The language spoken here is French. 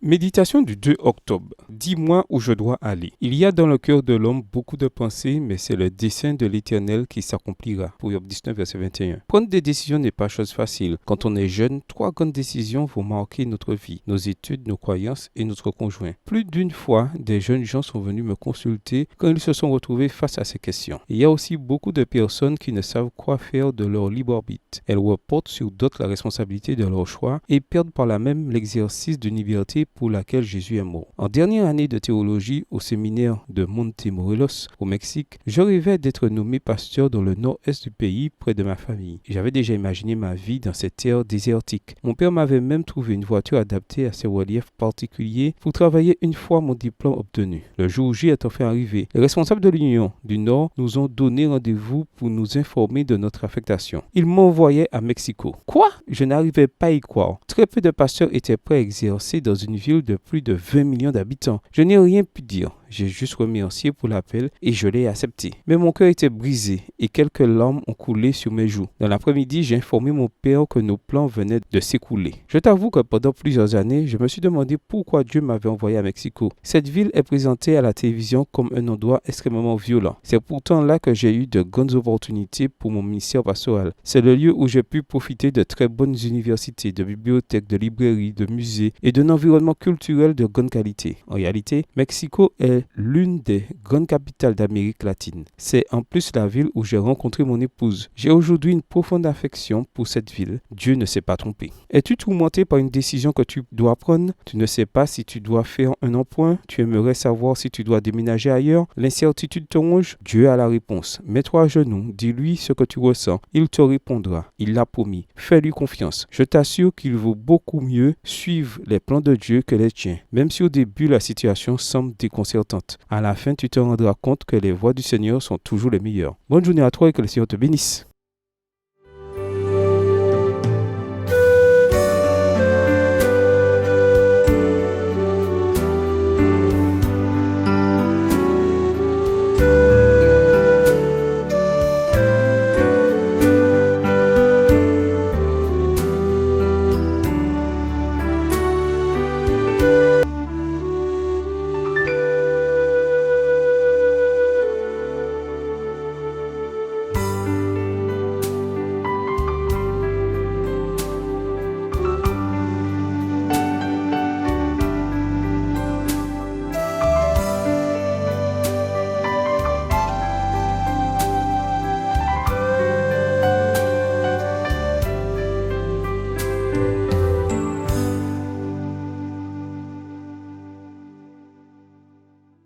Méditation du 2 octobre. Dis-moi où je dois aller. Il y a dans le cœur de l'homme beaucoup de pensées, mais c'est le dessein de l'Éternel qui s'accomplira. Proverbe 19, verset 21. Prendre des décisions n'est pas chose facile. Quand on est jeune, 3 grandes décisions vont marquer notre vie, nos études, nos croyances et notre conjoint. Plus d'une fois, des jeunes gens sont venus me consulter quand ils se sont retrouvés face à ces questions. Il y a aussi beaucoup de personnes qui ne savent quoi faire de leur libre arbitre. Elles reportent sur d'autres la responsabilité de leur choix et perdent par là même l'exercice d'une liberté pour laquelle Jésus est mort. En dernière année de théologie au séminaire de Montemorelos au Mexique, je rêvais d'être nommé pasteur dans le nord-est du pays près de ma famille. J'avais déjà imaginé ma vie dans cette terre désertique. Mon père m'avait même trouvé une voiture adaptée à ces reliefs particuliers pour travailler une fois mon diplôme obtenu. Le jour J est enfin arrivé. Les responsables de l'Union du Nord nous ont donné rendez-vous pour nous informer de notre affectation. Ils m'envoyaient à Mexico. Quoi? Je n'arrivais pas à y croire. Très peu de pasteurs étaient prêts à exercer dans une ville de plus de 20 millions d'habitants. Je n'ai rien pu dire. J'ai juste remercié pour l'appel et je l'ai accepté. Mais mon cœur était brisé et quelques larmes ont coulé sur mes joues. Dans l'après-midi, j'ai informé mon père que nos plans venaient de s'écouler. Je t'avoue que pendant plusieurs années, je me suis demandé pourquoi Dieu m'avait envoyé à Mexico. Cette ville est présentée à la télévision comme un endroit extrêmement violent. C'est pourtant là que j'ai eu de grandes opportunités pour mon ministère pastoral. C'est le lieu où j'ai pu profiter de très bonnes universités, de bibliothèques, de librairies, de musées et d'un environnement culturel de grande qualité. En réalité, Mexico est l'une des grandes capitales d'Amérique latine. C'est en plus la ville où j'ai rencontré mon épouse. J'ai aujourd'hui une profonde affection pour cette ville. Dieu ne s'est pas trompé. Es-tu tourmenté par une décision que tu dois prendre? Tu ne sais pas si tu dois faire un emprunt? Tu aimerais savoir si tu dois déménager ailleurs? L'incertitude te ronge? Dieu a la réponse. Mets-toi à genoux, dis-lui ce que tu ressens. Il te répondra. Il l'a promis. Fais-lui confiance. Je t'assure qu'il vaut beaucoup mieux suivre les plans de Dieu que les tiens. Même si au début la situation semble déconcertante. À la fin, tu te rendras compte que les voies du Seigneur sont toujours les meilleures. Bonne journée à toi et que le Seigneur te bénisse.